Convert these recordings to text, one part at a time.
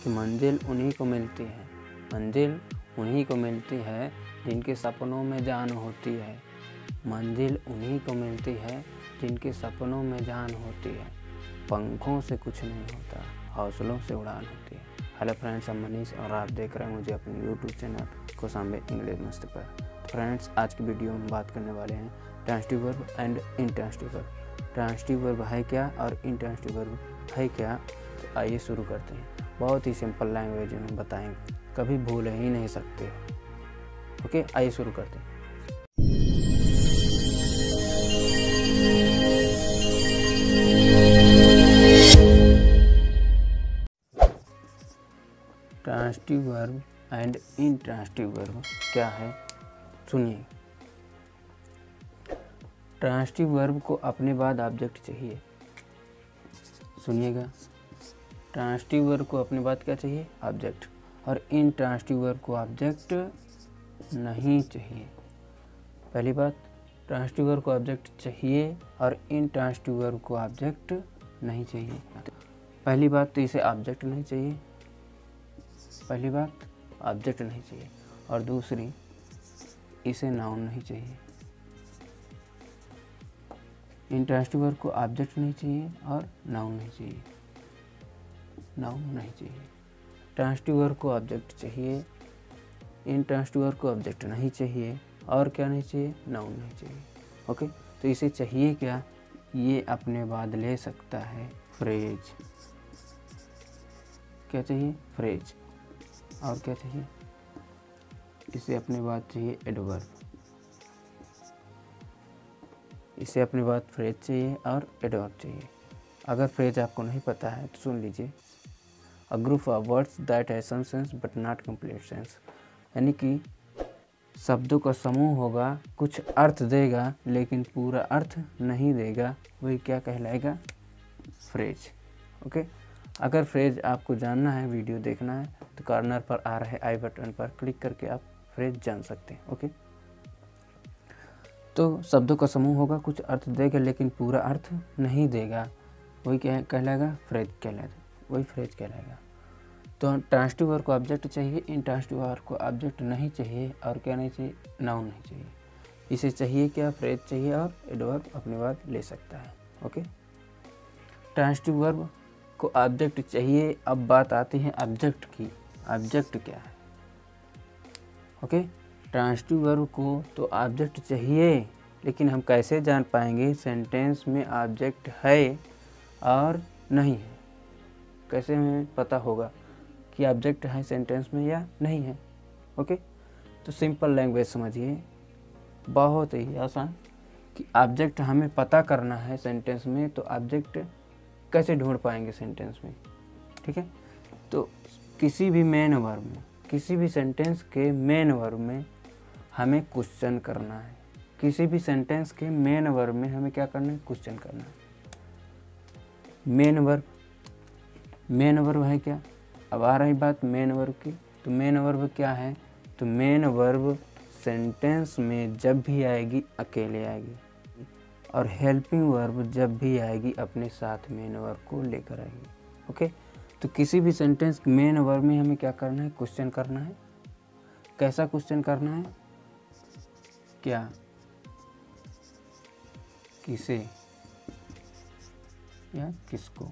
कि मंजिल उन्हीं को मिलती है, मंजिल उन्हीं को मिलती है जिनके सपनों में जान होती है, मंजिल उन्हीं को मिलती है जिनके सपनों में जान होती है। पंखों से कुछ नहीं होता, हौसलों से उड़ान होती है। हेलो फ्रेंड्स, I'm मनीष और आप देख रहे हैं मुझे अपने यूट्यूब चैनल कौसाम्बे इंग्लिश मस्त पर। फ्रेंड्स, आज की वीडियो में बात करने वाले हैं transitive verb and intransitive verb. Transitive verb है क्या और इंट्रांजिटिव वर्ब है क्या, तो आइए शुरू करते हैं। बहुत ही सिंपल लैंग्वेज में बताएंगे, कभी भूल ही नहीं सकते। ओके, आइए शुरू करते हैं। Transitive verb and intransitive verb क्या है, सुनिए। ट्रांजिटिव वर्ब को अपने बाद ऑब्जेक्ट चाहिए, सुनिएगा। ट्रांजिटिव वर्ब को अपने बाद क्या चाहिए, ऑब्जेक्ट। और इंट्रांजिटिव वर्ब को ऑब्जेक्ट नहीं चाहिए। पहली बात, ट्रांजिटिव वर्ब को ऑब्जेक्ट चाहिए और इंट्रांजिटिव वर्ब को ऑब्जेक्ट नहीं चाहिए। पहली बात तो इसे ऑब्जेक्ट नहीं चाहिए, पहली बात ऑब्जेक्ट नहीं चाहिए, और दूसरी इसे नाउन नहीं चाहिए। इंट्रांजिटिव वर्ब को ऑब्जेक्ट नहीं चाहिए और नाउन नहीं चाहिए, नाउन नहीं चाहिए। ट्रांजिटिव वर्ब को ऑब्जेक्ट चाहिए, इंट्रांजिटिव वर्ब को ऑब्जेक्ट नहीं चाहिए, और क्या नहीं चाहिए, नाउन नहीं चाहिए। ओके, तो इसे चाहिए क्या, ये अपने बाद ले सकता है फ्रेज। क्या चाहिए, फ्रेज। और क्या चाहिए, इसे अपने बाद चाहिए एडवर्ब। इसे अपने बाद फ्रेज चाहिए और एडवर्ब चाहिए। अगर फ्रेज आपको नहीं पता है तो सुन लीजिए। A group of words that have some sense but not complete sense, यानी कि शब्दों का समूह होगा, कुछ अर्थ देगा लेकिन पूरा अर्थ नहीं देगा, वही क्या कहलाएगा, फ्रेज। ओके, अगर फ्रेज आपको जानना है, वीडियो देखना है, तो कॉर्नर पर आ रहे आई बटन पर क्लिक करके आप फ्रेज जान सकते हैं। ओके, तो शब्दों का समूह होगा, कुछ अर्थ देगा लेकिन पूरा अर्थ नहीं देगा, वही क्या कहलाएगा, फ्रेज कहलाएगा, वही फ्रेज कहलाएगा। तो ट्रांजिटिव वर्ब को ऑब्जेक्ट चाहिए, इंट्रांजिटिव वर्ब को ऑब्जेक्ट नहीं चाहिए, और क्या नहीं चाहिए, नाउन नहीं चाहिए। इसे चाहिए क्या, फ्रेज चाहिए, और एडवर्ब अपने बाद ले सकता है। ओके, ट्रांजिटिव वर्ब को ऑब्जेक्ट चाहिए। अब बात आती है ऑब्जेक्ट की, ऑब्जेक्ट क्या है। ओके, ट्रांजिटिव वर्ब को तो ऑब्जेक्ट चाहिए, लेकिन हम कैसे जान पाएंगे सेंटेंस में ऑब्जेक्ट है और नहीं है, कैसे हमें पता होगा कि ऑब्जेक्ट है सेंटेंस में या नहीं है। ओके, तो सिंपल लैंग्वेज समझिए, बहुत ही आसान, कि ऑब्जेक्ट हमें पता करना है सेंटेंस में, तो ऑब्जेक्ट कैसे ढूंढ पाएंगे सेंटेंस में। ठीक है, तो किसी भी मेन वर्ब में, किसी भी सेंटेंस के मेन वर्ब में हमें क्वेश्चन करना है। किसी भी सेंटेंस के मेन वर्ब में हमें क्या करना है, क्वेश्चन करना है। मेन वर्ब, मेन वर्ब है क्या, अब आ रही बात मेन वर्ब की। तो मेन वर्ब क्या है, तो मेन वर्ब सेंटेंस में जब भी आएगी अकेले आएगी, और हेल्पिंग वर्ब जब भी आएगी अपने साथ मेन वर्ब को लेकर आएगी। ओके, तो किसी भी सेंटेंस मेन वर्ब में हमें क्या करना है, क्वेश्चन करना है। कैसा क्वेश्चन करना है, क्या, किसे या किसको,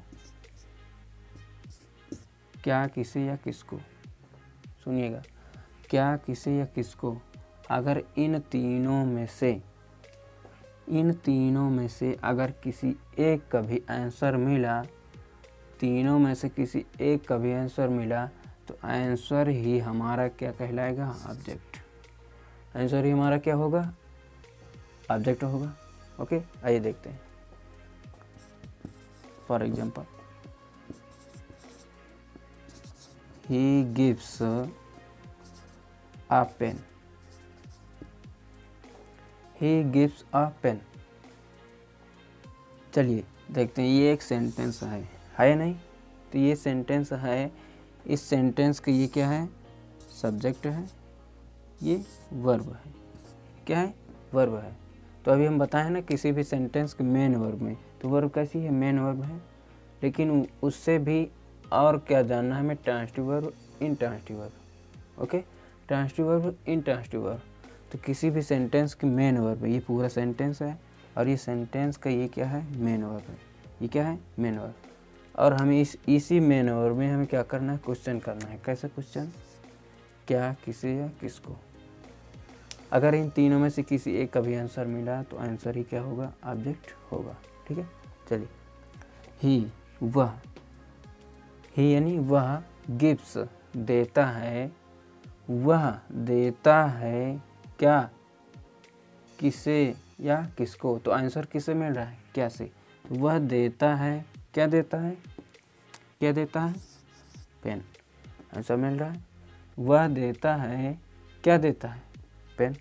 क्या, किसे या किसको। सुनिएगा, क्या, किसे या किसको। अगर इन तीनों में से अगर किसी एक का भी आंसर मिला, तीनों में से किसी एक का भी आंसर मिला, तो आंसर ही हमारा क्या कहलाएगा, ऑब्जेक्ट। आंसर ही हमारा क्या होगा, ऑब्जेक्ट होगा। ओके, आइए देखते हैं। For example, he gives a pen, he gives a pen. चलिए देखते हैं, ये एक सेंटेंस है नहीं, तो ये सेंटेंस है। इस सेंटेंस का ये क्या है, सब्जेक्ट है, ये वर्ब है। क्या है, वर्ब है। तो अभी हम बताएं ना, किसी भी सेंटेंस के मेन वर्ब में, तो वर्ब कैसी है, मेन वर्ब है, लेकिन उससे भी और क्या जानना है हमें, transitive verb, intransitive verb. Okay, transitive verb, intransitive verb. तो किसी भी सेंटेंस की मेन वर्ब है, ये पूरा सेंटेंस है और ये सेंटेंस का ये क्या है, मेन वर्ब है। ये क्या है, मेन वर्ब। और हमें इसी मेन वर्ब में हमें क्या करना है, क्वेश्चन करना है। कैसा क्वेश्चन, क्या, किसे या किसको। अगर इन तीनों में से किसी एक का भी आंसर मिला तो आंसर ही क्या होगा, ऑब्जेक्ट होगा। ठीक है, चलिए। ही, वह, ही यानी वह, गिव्स देता है, वह देता है क्या, किसे या किसको। तो आंसर किसे मिल रहा है, क्या से। तो वह देता है, क्या देता है, क्या देता है, पेन। आंसर मिल रहा है। वह देता है, क्या देता है, पेन।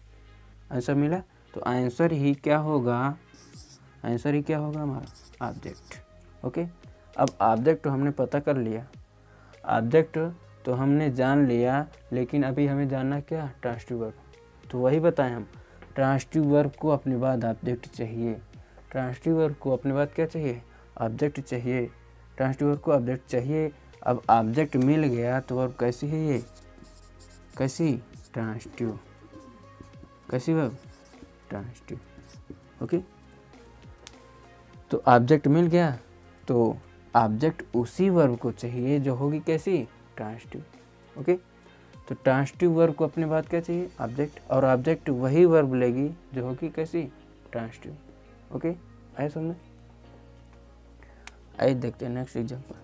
आंसर मिला। तो आंसर ही क्या होगा, आंसर ही क्या होगा हमारा, ऑब्जेक्ट। ओके, अब ऑब्जेक्ट तो हमने पता कर लिया, ऑब्जेक्ट तो हमने जान लिया, लेकिन अभी हमें जानना क्या, ट्रांजिटिव वर्ब। तो वही बताएं हम, ट्रांजिटिव वर्ब को अपने बाद ऑब्जेक्ट चाहिए, ट्रांजिटिव वर्ब को अपने बाद क्या चाहिए, ऑब्जेक्ट चाहिए। ट्रांजिटिव वर्ब को ऑब्जेक्ट चाहिए। अब ऑब्जेक्ट मिल गया तो वर्ब कैसी है, ये कैसी, ट्रांजिटिव। कैसी वर्ब, ट्रांजिटिव। ओके, तो ऑब्जेक्ट मिल गया तो ऑब्जेक्ट उसी वर्ब को चाहिए जो होगी कैसी, ट्रांजिटिव। ओके, तो ट्रांजिटिव वर्ब को अपने बाद क्या चाहिए, ऑब्जेक्ट, और ऑब्जेक्ट वही वर्ब लेगी जो होगी कैसी, ट्रांजिटिव। ओके, आए समझ। आइए देखते हैं नेक्स्ट एग्जांपल।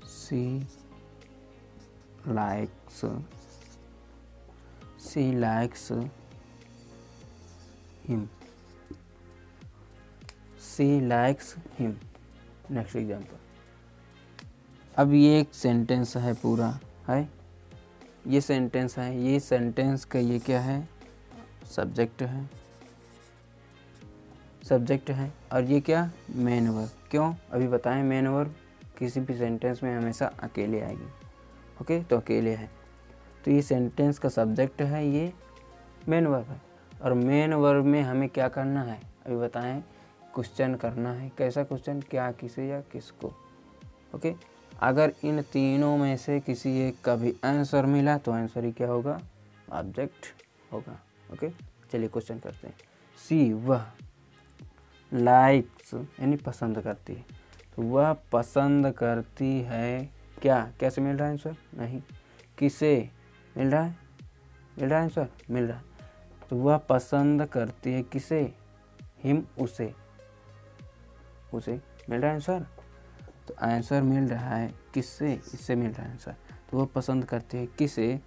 सी लाइक्स, सी लाइक्स हिम, सी लाइक्स हिम। Next example. अब ये एक सेंटेंस है, पूरा है, ये सेंटेंस है, ये सेंटेंस का ये क्या है, सब्जेक्ट है, सब्जेक्ट है, और ये क्या, मेन वर्ब। क्यों, अभी बताएं, मेन वर्ब किसी भी सेंटेंस में हमेशा अकेले आएगी। ओके, तो अकेले है, तो ये सेंटेंस का सब्जेक्ट है, ये मेन वर्ब है। और मेन वर्ब में हमें क्या करना है, अभी बताएं, क्वेश्चन करना है। कैसा क्वेश्चन, क्या, किसे या किसको। ओके, अगर इन तीनों में से किसी एक का भी आंसर मिला तो आंसर ही क्या होगा, ऑब्जेक्ट होगा। ओके, चलिए क्वेश्चन करते हैं। सी, वह, लाइक्स यानी पसंद करती है, तो वह पसंद करती है क्या, कैसे मिल रहा है आंसर, नहीं, किसे मिल रहा है, मिल रहा है आंसर, मिल रहा है। तो वह पसंद करती है किसे, हिम, उसे, उसे मिल रहा है आंसर। तो आंसर मिल रहा है किससे, इससे मिल रहा है आंसर। तो वह पसंद करती है किसे,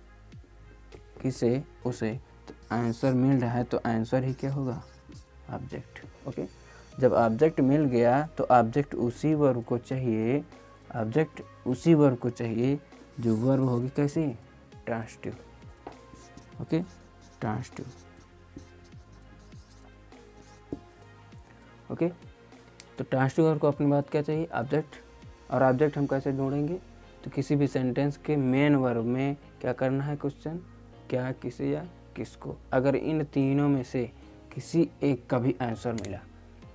किसे, उसे। तो आंसर मिल रहा है, तो आंसर ही क्या होगा, ऑब्जेक्ट। ओके, जब ऑब्जेक्ट मिल गया तो ऑब्जेक्ट उसी वर्ब को चाहिए, ऑब्जेक्ट उसी वर्ब को चाहिए जो वर्ब होगी कैसी, ट्रांजिटिव। Okay, transitive. ओके, तो ट्रांजिटिव वर्ब को अपनी बात क्या चाहिए, ऑब्जेक्ट। और ऑब्जेक्ट हम कैसे ढूंढेंगे, तो किसी भी सेंटेंस के मेन वर्ब में क्या करना है, क्वेश्चन, क्या, किसे या किसको। अगर इन तीनों में से किसी एक का भी आंसर मिला,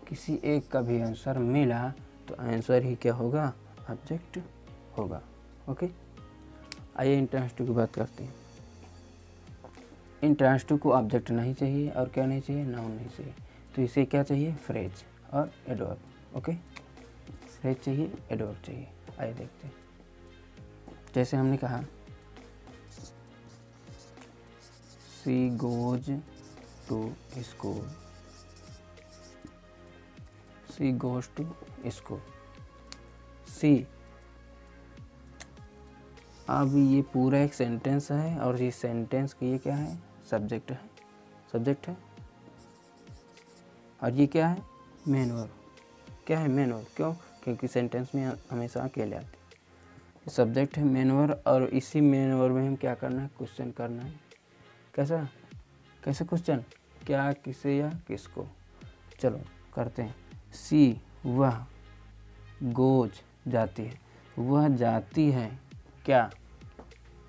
किसी एक का भी आंसर मिला तो आंसर ही क्या होगा, ऑब्जेक्ट होगा। ओके, आइए इंट्रांजिटिव की बात करते हैं। इंट्रांजिटिव को ऑब्जेक्ट नहीं चाहिए और क्या नहीं चाहिए, नाउन नहीं चाहिए। तो इसे क्या चाहिए, फ्रेज और एडवर्ब। ओके, फ्रेज चाहिए, एडवर्ब चाहिए। आइए देखते हैं। जैसे हमने कहा, she goes to school, she goes to school, see. अब ये पूरा एक सेंटेंस है और ये सेंटेंस की ये क्या है, सब्जेक्ट है, सब्जेक्ट है। और ये क्या है, मेन वर्ब। क्या है, मेन वर्ब। क्यों, क्योंकि सेंटेंस में हमेशा अकेले आते हैं। सब्जेक्ट है, मेन वर्ब, और इसी मेन वर्ब में हम क्या करना है, क्वेश्चन करना है। कैसा, कैसे क्वेश्चन, क्या, किसे या किसको। चलो करते हैं। सी, वह, गोज जाती है, वह जाती है क्या,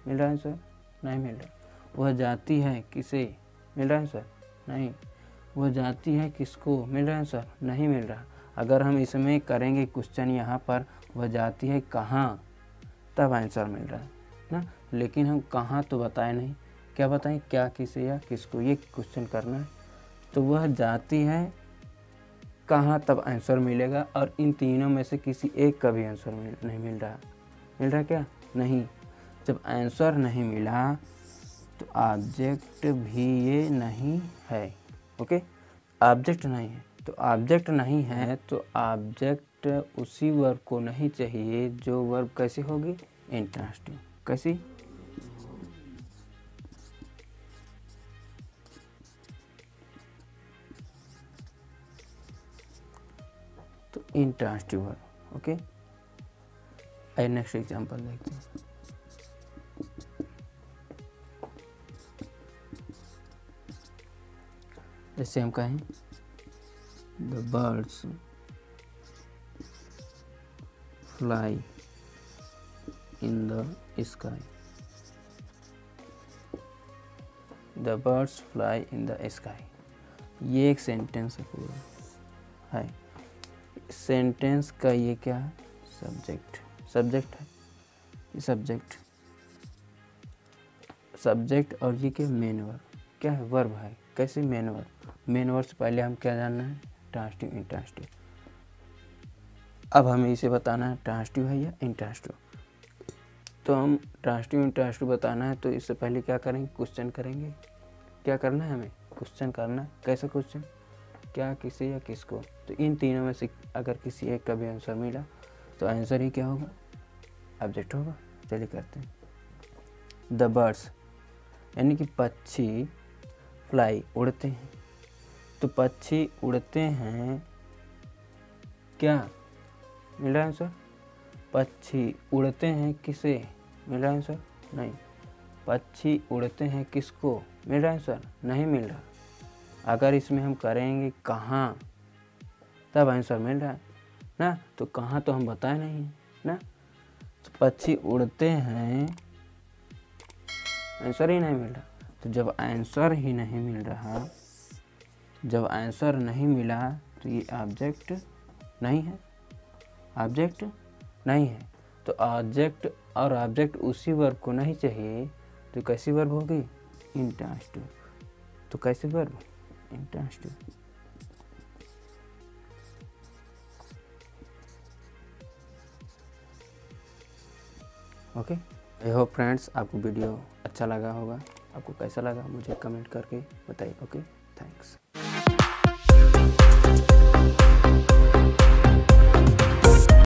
मिल रहा है सर, नहीं मिल रहा। वह जाती है किसे, मिल रहा है सर, नहीं। वह जाती है किसको, मिल रहा है सर, नहीं मिल रहा। अगर हम इसमें करेंगे क्वेश्चन यहाँ पर वह जाती है कहाँ, तब आंसर मिल रहा है ना। लेकिन हम कहाँ तो बताए नहीं, क्या बताएं, क्या, किसे या किसको, ये क्वेश्चन करना है। तो वह जाती है कहाँ तब आंसर मिलेगा, और इन तीनों में से किसी एक का भी आंसर नहीं मिल रहा क्या, नहीं। जब आंसर नहीं मिला तो ऑब्जेक्ट भी ये नहीं है। ओके, ऑब्जेक्ट नहीं है, तो ऑब्जेक्ट नहीं है तो ऑब्जेक्ट उसी वर्ब को नहीं चाहिए जो वर्ब कैसी होगी, इंट्रांसिटिव। कैसी, तो इंट्रांसिटिव वर्ब। ओके, आइए नेक्स्ट एग्जांपल देखते हैं। जैसे हम कहें the birds fly in the sky, the birds fly in the sky. ये एक सेंटेंस है पूरा है। सेंटेंस का ये क्या है, सब्जेक्ट है, ये सब्जेक्ट और ये क्या, मेन वर्ब, क्या है, वर्ब है। कैसे, मेन वर्ब से पहले हम क्या जानना है, ट्रांसिटिव इंट्रांसिटिव। अब हमें इसे बताना है ट्रांसिटिव है या इंट्रांसिटिव। तो हम ट्रांसिटिव इंट्रांसिटिव बताना है तो इससे पहले क्या करेंगे, क्वेश्चन करेंगे। क्या करना है हमें, क्वेश्चन करना है। कैसा क्वेश्चन, क्या, किसे या किसको। तो इन तीनों में से अगर किसी एक का भी आंसर मिला तो आंसर ही क्या होगा, ऑब्जेक्ट होगा। चलिए करते हैं। द बर्ड्स यानी कि पक्षी, फ्लाई उड़ते हैं, तो पक्षी उड़ते हैं, क्या मिल रहा है आंसर, पक्षी उड़ते हैं किसे, मिल रहा है आंसर, नहीं। पक्षी उड़ते हैं किसको, मिल रहा है आंसर, नहीं मिल रहा। अगर इसमें हम करेंगे कहाँ, तब आंसर मिल रहा है ना। तो कहाँ तो हम बताए नहीं है ना। तो पक्षी उड़ते हैं, आंसर ही नहीं मिल रहा। तो जब आंसर ही नहीं मिल रहा, जब आंसर नहीं मिला तो ये ऑब्जेक्ट नहीं है, ऑब्जेक्ट नहीं है। तो ऑब्जेक्ट और ऑब्जेक्ट उसी वर्ब को नहीं चाहिए, तो कैसी वर्ब होगी, इंट्रांसिटिव। तो कैसी verb, intransitive. Okay, I hope friends आपको वीडियो अच्छा लगा होगा। आपको कैसा लगा मुझे कमेंट करके बताइए। Okay, thanks.